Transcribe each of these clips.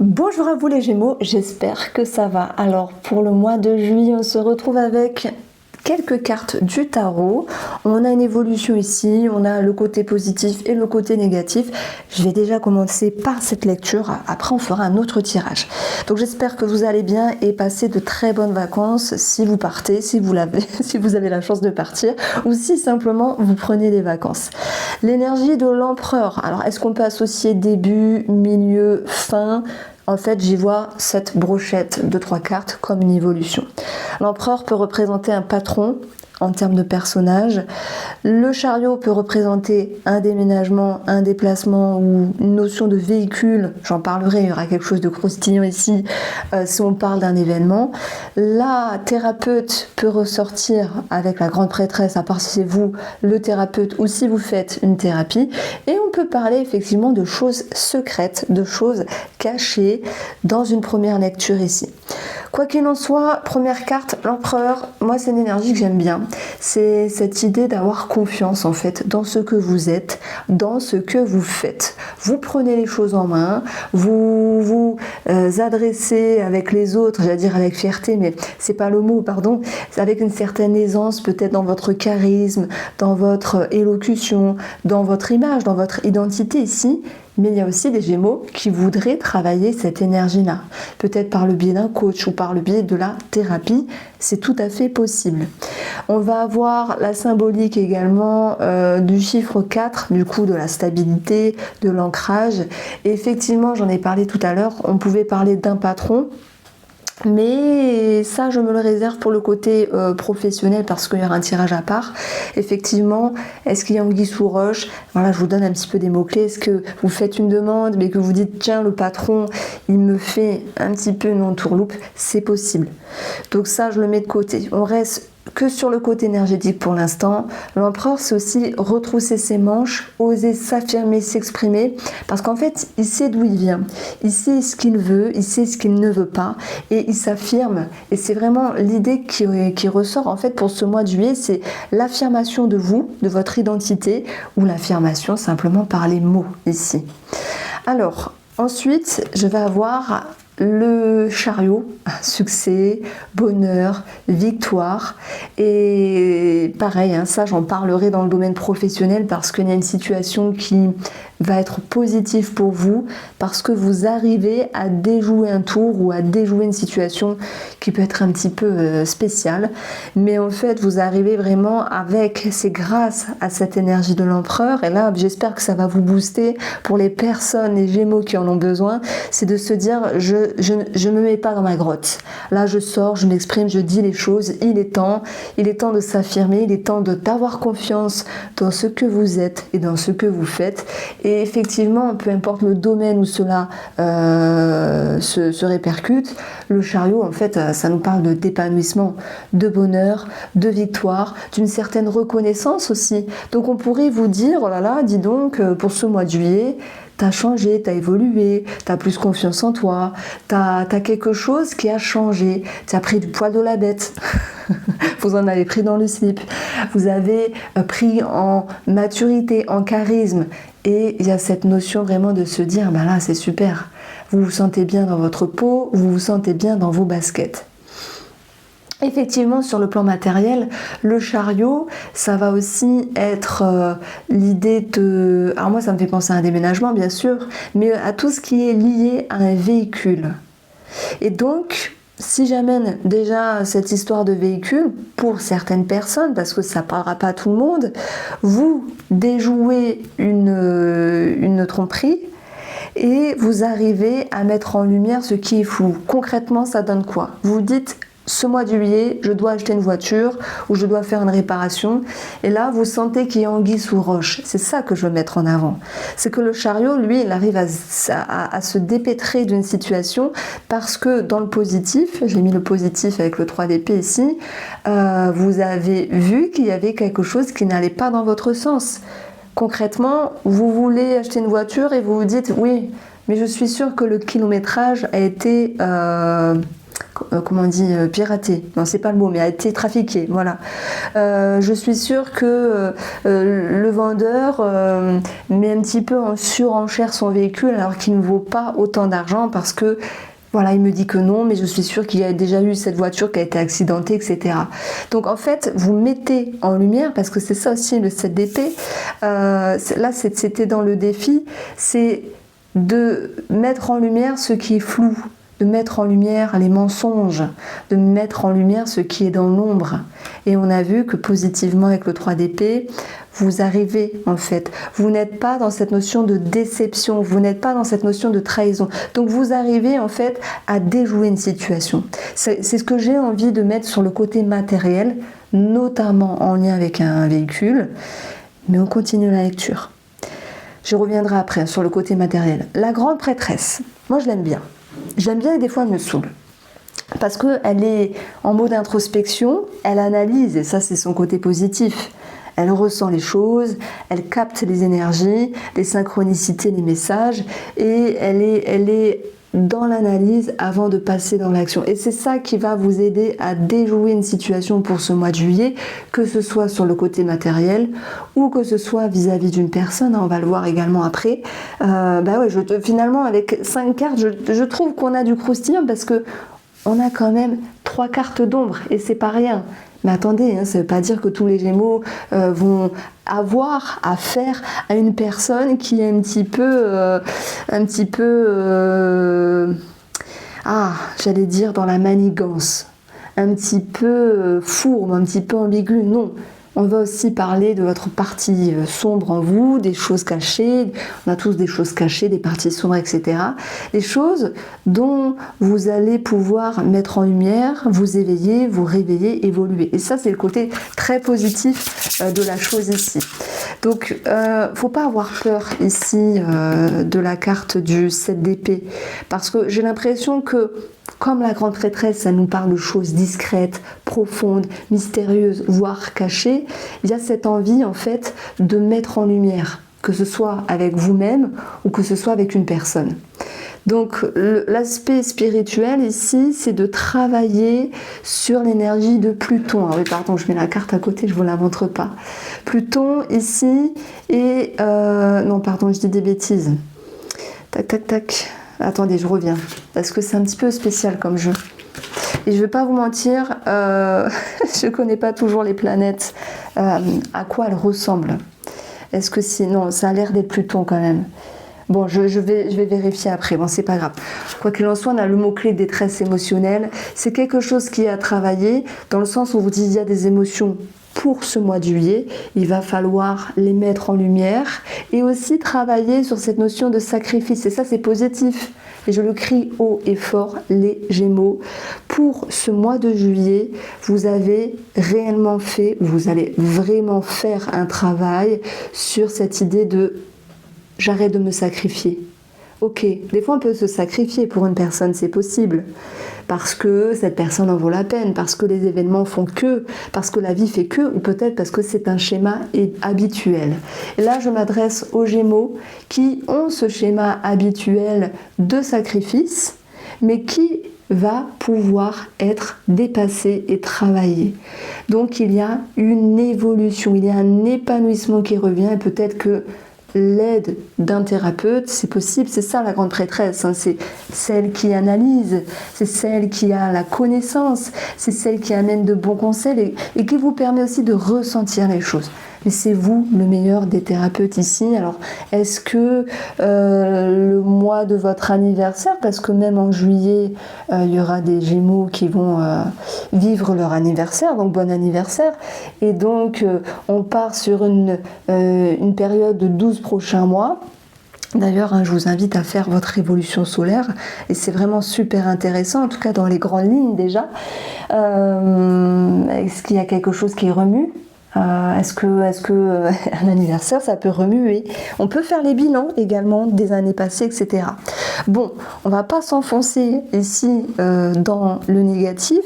Bonjour à vous les Gémeaux, j'espère que ça va. Alors pour le mois de juillet, on se retrouve avec quelques cartes du tarot. On a une évolution ici, on a le côté positif et le côté négatif. Je vais déjà commencer par cette lecture, après on fera un autre tirage. Donc j'espère que vous allez bien et passer de très bonnes vacances si vous partez, si vous avez la chance de partir ou si simplement vous prenez des vacances. L'énergie de l'empereur, alors est-ce qu'on peut associer début, milieu, fin ? En fait, j'y vois cette brochette de 3 cartes comme une évolution. L'empereur peut représenter un patron en termes de personnage. Le chariot peut représenter un déménagement, un déplacement ou une notion de véhicule. J'en parlerai, il y aura quelque chose de croustillant ici si on parle d'un événement. La thérapeute peut ressortir avec la grande prêtresse, à part si c'est vous, le thérapeute, ou si vous faites une thérapie. Et on peut parler effectivement de choses secrètes, de choses cachées dans une première lecture ici. Quoi qu'il en soit, première carte, l'empereur, moi c'est une énergie que j'aime bien. C'est cette idée d'avoir confiance en fait dans ce que vous êtes, dans ce que vous faites. Vous prenez les choses en main, vous vous adressez avec les autres, j'allais dire avec fierté, mais c'est pas le mot, pardon, c'est avec une certaine aisance peut-être dans votre charisme, dans votre élocution, dans votre image, dans votre identité ici. Mais il y a aussi des Gémeaux qui voudraient travailler cette énergie-là. Peut-être par le biais d'un coach ou par le biais de la thérapie, c'est tout à fait possible. On va avoir la symbolique également du chiffre 4, du coup de la stabilité, de l'ancrage. Et effectivement, j'en ai parlé tout à l'heure, on pouvait parler d'un patron. Mais ça, je me le réserve pour le côté professionnel parce qu'il y aura un tirage à part. Effectivement, est-ce qu'il y a anguille sous roche ? Voilà, je vous donne un petit peu des mots-clés. Est-ce que vous faites une demande mais que vous dites tiens, le patron, il me fait un petit peu une entourloupe ? C'est possible. Donc ça, je le mets de côté. On reste que sur le côté énergétique pour l'instant. L'empereur, c'est aussi retrousser ses manches, oser s'affirmer, s'exprimer, parce qu'en fait, il sait d'où il vient, il sait ce qu'il veut, il sait ce qu'il ne veut pas, et il s'affirme. Et c'est vraiment l'idée qui ressort en fait pour ce mois de juillet, c'est l'affirmation de vous, de votre identité, ou l'affirmation simplement par les mots ici. Alors, ensuite, je vais avoir le chariot, succès, bonheur, victoire. Et pareil, ça j'en parlerai dans le domaine professionnel parce qu'il y a une situation qui va être positive pour vous parce que vous arrivez à déjouer un tour ou à déjouer une situation qui peut être un petit peu spéciale. Mais en fait, vous arrivez vraiment c'est grâce à cette énergie de l'empereur. Et là, j'espère que ça va vous booster pour les personnes, les Gémeaux qui en ont besoin. C'est de se dire, je me mets pas dans ma grotte. Là, je sors, je m'exprime, je dis les choses. Il est temps de s'affirmer, il est temps d'avoir confiance dans ce que vous êtes et dans ce que vous faites. Et effectivement, peu importe le domaine où cela se répercute, le chariot, en fait, ça nous parle d'épanouissement, de bonheur, de victoire, d'une certaine reconnaissance aussi. Donc on pourrait vous dire, oh là là, dis donc, pour ce mois de juillet, t'as changé, t'as évolué, t'as plus confiance en toi, t'as quelque chose qui a changé, t'as pris du poil de la bête, vous en avez pris dans le slip, vous avez pris en maturité, en charisme, et il y a cette notion vraiment de se dire, bah là c'est super, vous vous sentez bien dans votre peau, vous vous sentez bien dans vos baskets. Effectivement, sur le plan matériel, le chariot, ça va aussi être l'idée de... Alors moi, ça me fait penser à un déménagement, bien sûr, mais à tout ce qui est lié à un véhicule. Et donc, si j'amène déjà cette histoire de véhicule, pour certaines personnes, parce que ça ne parlera pas à tout le monde, vous déjouez une tromperie, et vous arrivez à mettre en lumière ce qui est flou. Concrètement, ça donne quoi ? Vous dites... Ce mois de juillet, je dois acheter une voiture ou je dois faire une réparation. Et là, vous sentez qu'il y a anguille sous roche. C'est ça que je veux mettre en avant. C'est que le chariot, lui, il arrive à se dépêtrer d'une situation parce que dans le positif, j'ai mis le positif avec le 3 d'épée ici, vous avez vu qu'il y avait quelque chose qui n'allait pas dans votre sens. Concrètement, vous voulez acheter une voiture et vous vous dites « oui, mais je suis sûre que le kilométrage a été... comment on dit, piratée. Non, c'est pas le mot, mais a été trafiquée. Voilà. Je suis sûre que le vendeur met un petit peu en surenchère son véhicule alors qu'il ne vaut pas autant d'argent parce que voilà, il me dit que non, mais je suis sûre qu'il y a déjà eu cette voiture qui a été accidentée, etc. Donc en fait, vous mettez en lumière, parce que c'est ça aussi le 7 d'épée, là c'était dans le défi, c'est de mettre en lumière ce qui est flou, de mettre en lumière les mensonges, de mettre en lumière ce qui est dans l'ombre. Et on a vu que positivement avec le 3 d'épée, vous arrivez en fait, vous n'êtes pas dans cette notion de déception, vous n'êtes pas dans cette notion de trahison. Donc vous arrivez en fait à déjouer une situation. C'est ce que j'ai envie de mettre sur le côté matériel, notamment en lien avec un véhicule. Mais on continue la lecture. Je reviendrai après sur le côté matériel. La grande prêtresse, moi je l'aime bien. Je l'aime bien et des fois elle me saoule. Parce qu'elle est en mode introspection, elle analyse, et ça c'est son côté positif. Elle ressent les choses, elle capte les énergies, les synchronicités, les messages, et elle est dans l'analyse avant de passer dans l'action. Et c'est ça qui va vous aider à déjouer une situation pour ce mois de juillet, que ce soit sur le côté matériel ou que ce soit vis-à-vis d'une personne, on va le voir également après. Finalement, avec 5 cartes, je trouve qu'on a du croustillant parce que on a quand même 3 cartes d'ombre et c'est pas rien. Mais attendez, ça ne veut pas dire que tous les Gémeaux vont avoir affaire à une personne qui est un petit peu j'allais dire dans la manigance, un petit peu fourbe, un petit peu ambigu. Non, on va aussi parler de votre partie sombre en vous, des choses cachées. On a tous des choses cachées, des parties sombres, etc. Des choses dont vous allez pouvoir mettre en lumière, vous éveiller, vous réveiller, évoluer. Et ça, c'est le côté très positif de la chose ici. Donc, faut pas avoir peur ici de la carte du 7 d'épée. Parce que j'ai l'impression que comme la grande prêtresse, ça nous parle de choses discrètes, profondes, mystérieuses, voire cachées, il y a cette envie en fait de mettre en lumière, que ce soit avec vous-même ou que ce soit avec une personne. Donc l'aspect spirituel ici, c'est de travailler sur l'énergie de Pluton. Ah oui, pardon, je mets la carte à côté, je ne vous la montre pas. Pluton ici et... non, pardon, je dis des bêtises. Tac, tac, tac. Attendez, je reviens, parce que c'est un petit peu spécial comme jeu. Et je ne vais pas vous mentir, je ne connais pas toujours les planètes, à quoi elles ressemblent. Est-ce que si... Non, ça a l'air d'être Pluton quand même. Bon, je vais vérifier après, bon, c'est pas grave. Quoi qu'il en soit, on a le mot-clé détresse émotionnelle. C'est quelque chose qui est à travailler, dans le sens où vous dites il y a des émotions pour ce mois de juillet, il va falloir les mettre en lumière et aussi travailler sur cette notion de sacrifice. Et ça, c'est positif. Et je le crie haut et fort, les Gémeaux. Pour ce mois de juillet, vous avez réellement fait, vous allez vraiment faire un travail sur cette idée de « j'arrête de me sacrifier ». Ok, des fois on peut se sacrifier pour une personne, c'est possible. Parce que cette personne en vaut la peine, parce que les événements font que, parce que la vie fait que, ou peut-être parce que c'est un schéma habituel. Et là, je m'adresse aux Gémeaux qui ont ce schéma habituel de sacrifice, mais qui va pouvoir être dépassé et travaillé. Donc il y a une évolution, il y a un épanouissement qui revient, et peut-être que l'aide d'un thérapeute, c'est possible, c'est ça la grande prêtresse, c'est celle qui analyse, c'est celle qui a la connaissance, c'est celle qui amène de bons conseils et qui vous permet aussi de ressentir les choses. Mais c'est vous le meilleur des thérapeutes ici. Alors, est-ce que le mois de votre anniversaire, parce que même en juillet, il y aura des Gémeaux qui vont vivre leur anniversaire, donc bon anniversaire. Et donc, on part sur une période de 12 prochains mois. D'ailleurs, je vous invite à faire votre révolution solaire et c'est vraiment super intéressant, en tout cas dans les grandes lignes déjà. Est-ce qu'il y a quelque chose qui remue ? Est-ce que un anniversaire ça peut remuer? On peut faire les bilans également des années passées, etc. Bon, on va pas s'enfoncer ici dans le négatif,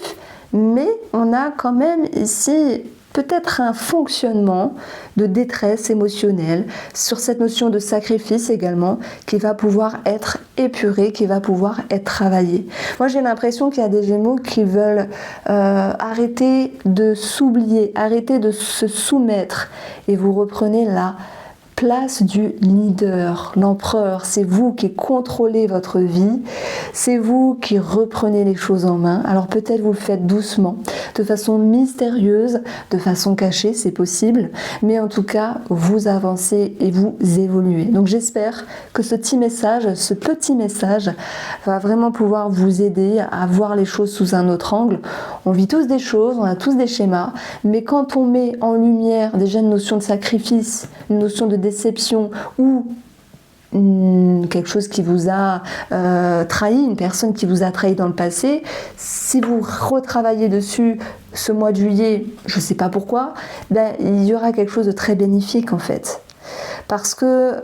mais on a quand même ici peut-être un fonctionnement de détresse émotionnelle, sur cette notion de sacrifice également, qui va pouvoir être épurée, qui va pouvoir être travaillée. Moi, j'ai l'impression qu'il y a des Gémeaux qui veulent arrêter de s'oublier, arrêter de se soumettre, et vous reprenez la place du leader, l'empereur. C'est vous qui contrôlez votre vie, c'est vous qui reprenez les choses en main. Alors peut-être vous le faites doucement, de façon mystérieuse, de façon cachée, c'est possible, mais en tout cas, vous avancez et vous évoluez. Donc j'espère que ce petit message va vraiment pouvoir vous aider à voir les choses sous un autre angle. On vit tous des choses, on a tous des schémas, mais quand on met en lumière déjà une notion de sacrifice, une notion de déception ou quelque chose qui vous a trahi, une personne qui vous a trahi dans le passé, si vous retravaillez dessus ce mois de juillet, je ne sais pas pourquoi, il y aura quelque chose de très bénéfique en fait. Parce que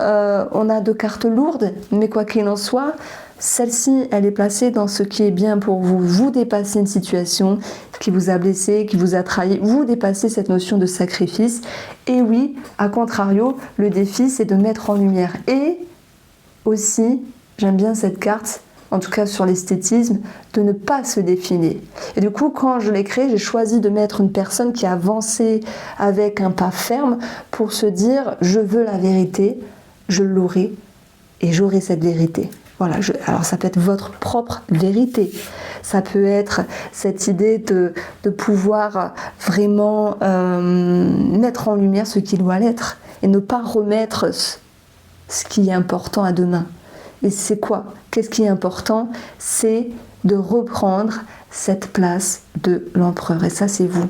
on a deux cartes lourdes, mais quoi qu'il en soit, celle-ci, elle est placée dans ce qui est bien pour vous. Vous dépassez une situation qui vous a blessé, qui vous a trahi. Vous dépassez cette notion de sacrifice. Et oui, à contrario, le défi, c'est de mettre en lumière. Et aussi, j'aime bien cette carte, en tout cas sur l'esthétisme, de ne pas se défiler. Et du coup, quand je l'ai créé, j'ai choisi de mettre une personne qui avançait avec un pas ferme pour se dire, je veux la vérité, je l'aurai et j'aurai cette vérité. Voilà, alors ça peut être votre propre vérité. Ça peut être cette idée de pouvoir vraiment mettre en lumière ce qui doit l'être et ne pas remettre ce qui est important à demain. Et c'est quoi? Qu'est-ce qui est important? C'est de reprendre cette place de l'empereur. Et ça, c'est vous.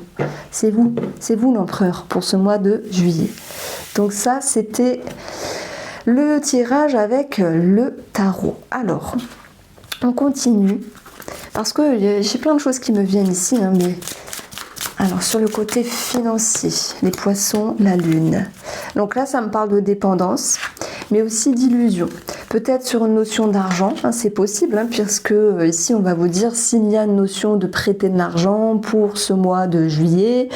C'est vous l'empereur pour ce mois de juillet. Donc ça, c'était le tirage avec le tarot. Alors, on continue. Parce que j'ai plein de choses qui me viennent ici. Mais alors, sur le côté financier, les poissons, la lune. Donc là, ça me parle de dépendance, mais aussi d'illusion. Peut-être sur une notion d'argent, c'est possible, puisque ici, on va vous dire s'il y a une notion de prêter de l'argent pour ce mois de juillet.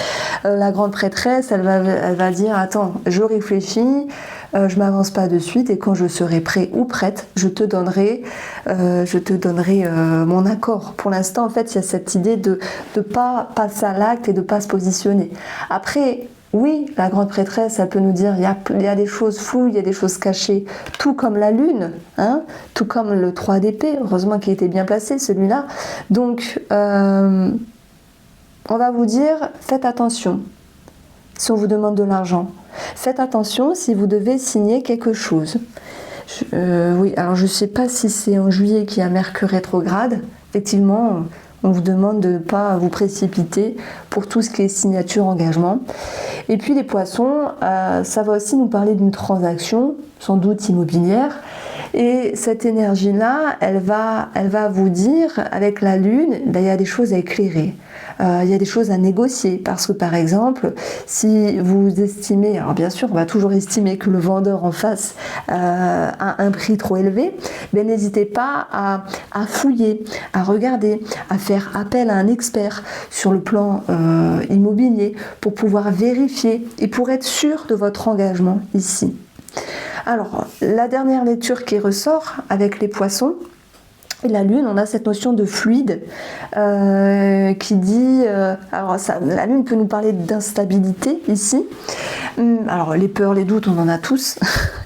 La grande prêtresse, elle va dire, attends, je réfléchis, je m'avance pas de suite et quand je serai prêt ou prête, je te donnerai mon accord. Pour l'instant, en fait, il y a cette idée de pas passer à l'acte et de pas se positionner. Après, oui, la grande prêtresse, elle peut nous dire il y a des choses floues, il y a des choses cachées, tout comme la lune, tout comme le 3 d'épée, heureusement qu'il était bien placé celui-là. Donc, on va vous dire, faites attention si on vous demande de l'argent. Faites attention si vous devez signer quelque chose. Oui, alors je ne sais pas si c'est en juillet qu'il y a Mercure rétrograde. Effectivement, on vous demande de ne pas vous précipiter pour tout ce qui est signature, engagement. Et puis les poissons, ça va aussi nous parler d'une transaction, sans doute immobilière. Et cette énergie-là, elle va vous dire, avec la lune, il y a des choses à éclairer. Il y a des choses à négocier parce que par exemple, si vous estimez, alors bien sûr on va toujours estimer que le vendeur en face a un prix trop élevé, mais n'hésitez pas à fouiller, à regarder, à faire appel à un expert sur le plan immobilier pour pouvoir vérifier et pour être sûr de votre engagement ici. Alors, la dernière lecture qui ressort avec les poissons, et la lune, on a cette notion de fluide qui dit... alors, la lune peut nous parler d'instabilité ici. Alors, les peurs, les doutes, on en a tous,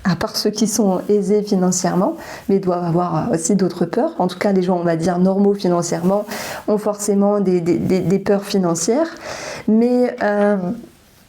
à part ceux qui sont aisés financièrement, mais doivent avoir aussi d'autres peurs. En tout cas, les gens, on va dire, normaux financièrement, ont forcément des peurs financières. Mais...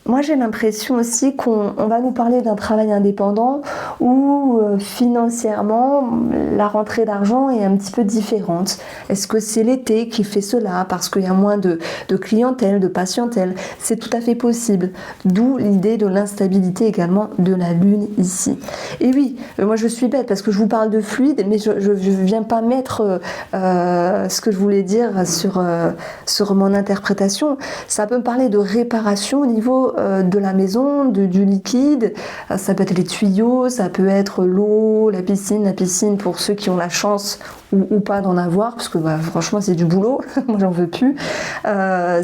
moi, j'ai l'impression aussi qu'on va nous parler d'un travail indépendant où financièrement, la rentrée d'argent est un petit peu différente. Est-ce que c'est l'été qui fait cela parce qu'il y a moins de clientèle, de patientèle? C'est tout à fait possible. D'où l'idée de l'instabilité également de la lune ici. Et oui, moi je suis bête parce que je vous parle de fluide, mais je ne viens pas mettre ce que je voulais dire sur mon interprétation. Ça peut me parler de réparation au niveau de la maison, du liquide. Ça peut être les tuyaux, ça peut être l'eau, la piscine pour ceux qui ont la chance ou pas d'en avoir, parce que franchement c'est du boulot, moi j'en veux plus. Il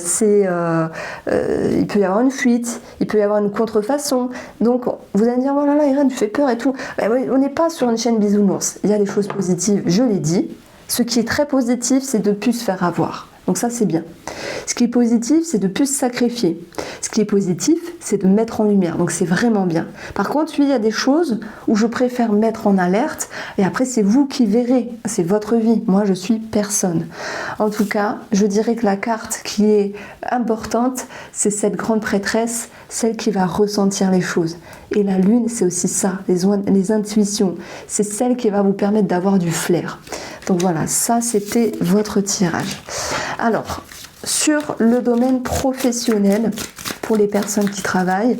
peut y avoir une fuite, il peut y avoir une contrefaçon. Donc vous allez me dire, oh là là Irène, tu fais peur et tout. On n'est pas sur une chaîne bisounours, il y a des choses positives, je l'ai dit. Ce qui est très positif, c'est de ne plus se faire avoir. Donc ça, c'est bien. Ce qui est positif, c'est de ne plus se sacrifier. Ce qui est positif, c'est de mettre en lumière. Donc c'est vraiment bien. Par contre, il y a des choses où je préfère mettre en alerte. Et après, c'est vous qui verrez. C'est votre vie. Moi, je suis personne. En tout cas, je dirais que la carte qui est importante, c'est cette grande prêtresse, celle qui va ressentir les choses. Et la lune, c'est aussi ça, les intuitions. C'est celle qui va vous permettre d'avoir du flair. Donc voilà, ça c'était votre tirage. Alors, sur le domaine professionnel, pour les personnes qui travaillent,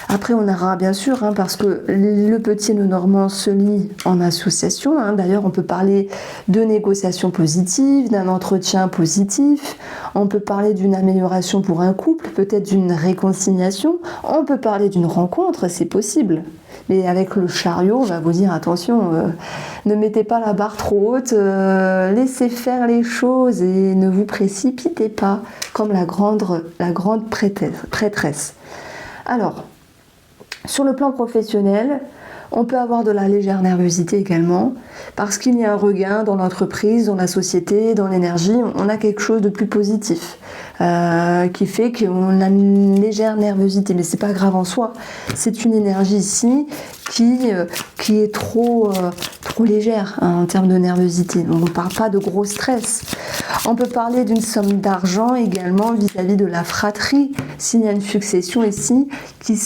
après on aura bien sûr, parce que le petit nœud normand se lie en association. D'ailleurs, on peut parler de négociations positives, d'un entretien positif. On peut parler d'une amélioration pour un couple, peut-être d'une réconciliation. On peut parler d'une rencontre, c'est possible. Mais avec le chariot, on va vous dire attention, ne mettez pas la barre trop haute, laissez faire les choses et ne vous précipitez pas comme la grande prêtresse. Alors, sur le plan professionnel, on peut avoir de la légère nervosité également, parce qu'il y a un regain dans l'entreprise, dans la société, dans l'énergie. On a quelque chose de plus positif qui fait qu'on a une légère nervosité, mais c'est pas grave en soi. C'est une énergie ici qui est trop légère en termes de nervosité. Donc on ne parle pas de gros stress. On peut parler d'une somme d'argent également vis-à-vis de la fratrie, s'il y a une succession ici qui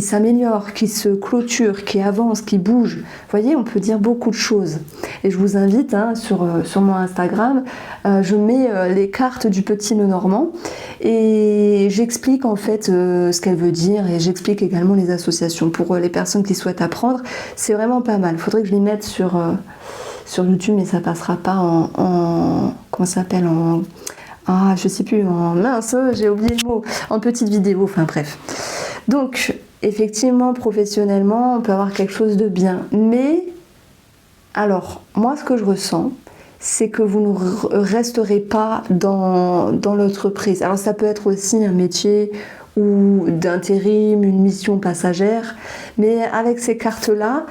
s'améliore, qui se clôture, qui avance, qui bouge. Vous voyez, on peut dire beaucoup de choses. Et je vous invite sur mon Instagram, je mets les cartes du petit nœud normand et j'explique en fait ce qu'elle veut dire et j'explique également les associations. Pour les personnes qui souhaitent apprendre, c'est vraiment pas mal. Il faudrait que je les mette sur YouTube, mais ça passera pas comment ça s'appelle, je sais plus, j'ai oublié le mot, en petite vidéo, enfin bref. Donc, effectivement, professionnellement, on peut avoir quelque chose de bien. Mais, alors, moi, ce que je ressens, c'est que vous ne resterez pas dans l'entreprise. Alors, ça peut être aussi un métier ou d'intérim, une mission passagère. Mais avec ces cartes-là,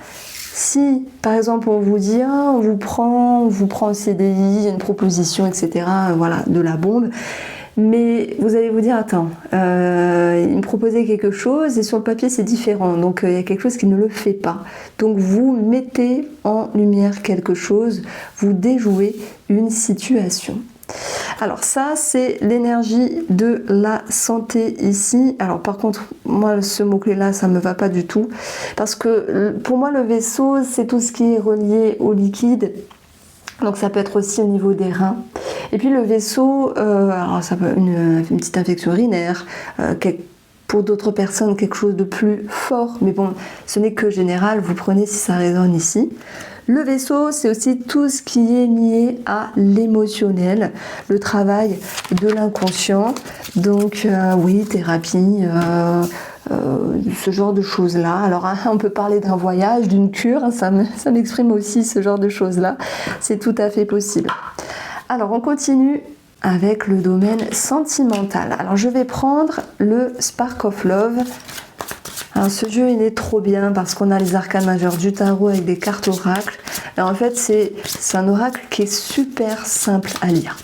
si, par exemple, on vous dit, on vous prend en CDI, une proposition, etc., voilà, de la bombe, mais vous allez vous dire, attends, il me proposait quelque chose et sur le papier c'est différent, donc il y a quelque chose qui ne le fait pas. Donc vous mettez en lumière quelque chose, vous déjouez une situation. Alors ça, c'est l'énergie de la santé ici. Alors par contre, moi, ce mot-clé là, ça me va pas du tout. Parce que pour moi, le vaisseau, c'est tout ce qui est relié au liquide. Donc ça peut être aussi au niveau des reins. Et puis le vaisseau, alors ça peut être une petite infection urinaire, pour d'autres personnes quelque chose de plus fort. Mais bon, ce n'est que général, vous prenez si ça résonne ici. Le vaisseau, c'est aussi tout ce qui est lié à l'émotionnel, le travail de l'inconscient. Donc oui, thérapie, ce genre de choses-là. Alors on peut parler d'un voyage, d'une cure, ça m'exprime aussi ce genre de choses-là. C'est tout à fait possible. Alors on continue avec le domaine sentimental. Alors je vais prendre le Spark of Love. Alors ce jeu il est trop bien parce qu'on a les arcanes majeures du tarot avec des cartes oracles. Et en fait c'est un oracle qui est super simple à lire.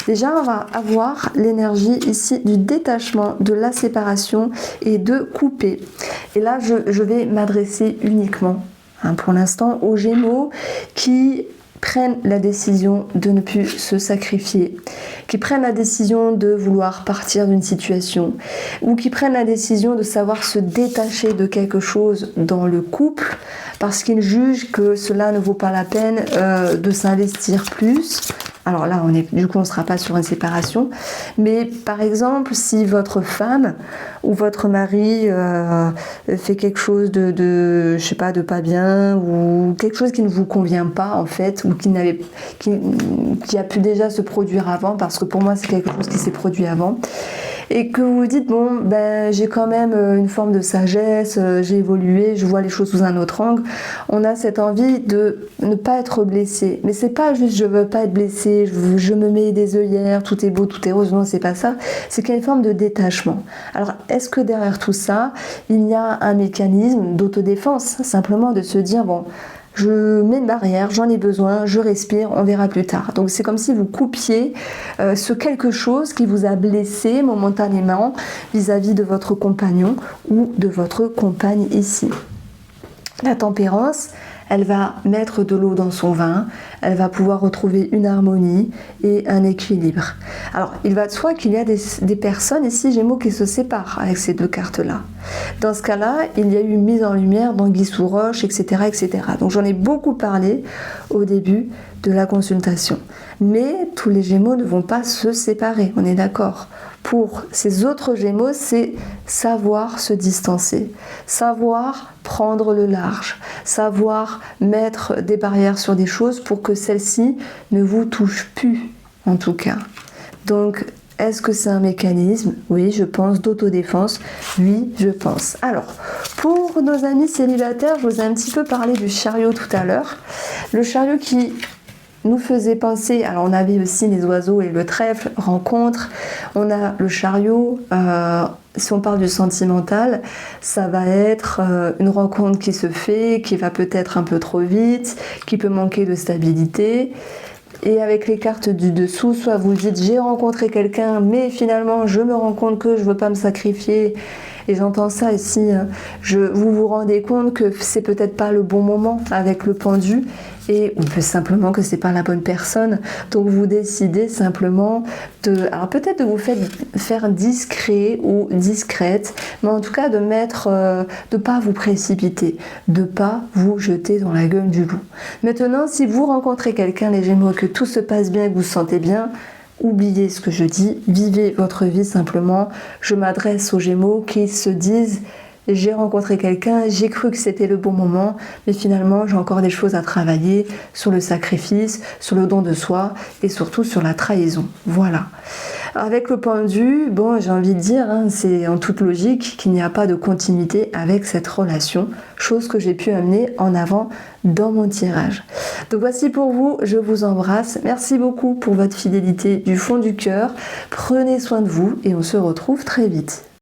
Déjà on va avoir l'énergie ici du détachement, de la séparation et de couper. Et là je vais m'adresser uniquement pour l'instant aux Gémeaux qui prennent la décision de ne plus se sacrifier, qui prennent la décision de vouloir partir d'une situation ou qui prennent la décision de savoir se détacher de quelque chose dans le couple parce qu'ils jugent que cela ne vaut pas la peine de s'investir plus. Alors là, on ne sera pas sur une séparation. Mais par exemple, si votre femme ou votre mari fait quelque chose je sais pas, de pas bien ou quelque chose qui ne vous convient pas en fait, ou qui a pu déjà se produire avant, parce que pour moi c'est quelque chose qui s'est produit avant, et que vous vous dites bon ben j'ai quand même une forme de sagesse, j'ai évolué, je vois les choses sous un autre angle, on a cette envie de ne pas être blessé. Mais c'est pas juste je veux pas être blessé, je me mets des œillères, tout est beau, tout est rose, non c'est pas ça, c'est qu'il y a une forme de détachement. Alors est-ce que derrière tout ça, il y a un mécanisme d'autodéfense, simplement de se dire bon, je mets une barrière, j'en ai besoin, je respire, on verra plus tard. Donc c'est comme si vous coupiez ce quelque chose qui vous a blessé momentanément vis-à-vis de votre compagnon ou de votre compagne ici. La tempérance, elle va mettre de l'eau dans son vin, elle va pouvoir retrouver une harmonie et un équilibre. Alors, il va de soi qu'il y a des personnes ici, Gémeaux, qui se séparent avec ces deux cartes-là. Dans ce cas-là, il y a eu mise en lumière d'anguille sous roche, etc., etc. Donc, j'en ai beaucoup parlé au début de la consultation. Mais tous les Gémeaux ne vont pas se séparer, on est d'accord. Pour ces autres Gémeaux, c'est savoir se distancer, savoir prendre le large, savoir mettre des barrières sur des choses pour que celles-ci ne vous touchent plus, en tout cas. Donc, est-ce que c'est un mécanisme? Oui, je pense. D'autodéfense? Oui, je pense. Alors, pour nos amis célibataires, je vous ai un petit peu parlé du chariot tout à l'heure. Le chariot qui nous faisait penser, alors on avait aussi les oiseaux et le trèfle, rencontre, on a le chariot, si on parle du sentimental, ça va être une rencontre qui se fait, qui va peut-être un peu trop vite, qui peut manquer de stabilité. Et avec les cartes du dessous, soit vous dites j'ai rencontré quelqu'un, mais finalement je me rends compte que je ne veux pas me sacrifier. Et j'entends ça ici, vous vous rendez compte que c'est peut-être pas le bon moment avec le pendu, ou peut simplement que c'est pas la bonne personne. Donc vous décidez simplement alors peut-être de vous faire discret ou discrète, mais en tout cas de pas vous précipiter, de pas vous jeter dans la gueule du loup. Maintenant, si vous rencontrez quelqu'un, les Gémeaux, que tout se passe bien, que vous vous sentez bien, oubliez ce que je dis, vivez votre vie simplement. Je m'adresse aux Gémeaux qui se disent j'ai rencontré quelqu'un, j'ai cru que c'était le bon moment, mais finalement j'ai encore des choses à travailler sur le sacrifice, sur le don de soi et surtout sur la trahison. Voilà. Avec le pendu, bon, j'ai envie de dire, c'est en toute logique qu'il n'y a pas de continuité avec cette relation, chose que j'ai pu amener en avant dans mon tirage. Donc voici pour vous, je vous embrasse. Merci beaucoup pour votre fidélité du fond du cœur. Prenez soin de vous et on se retrouve très vite.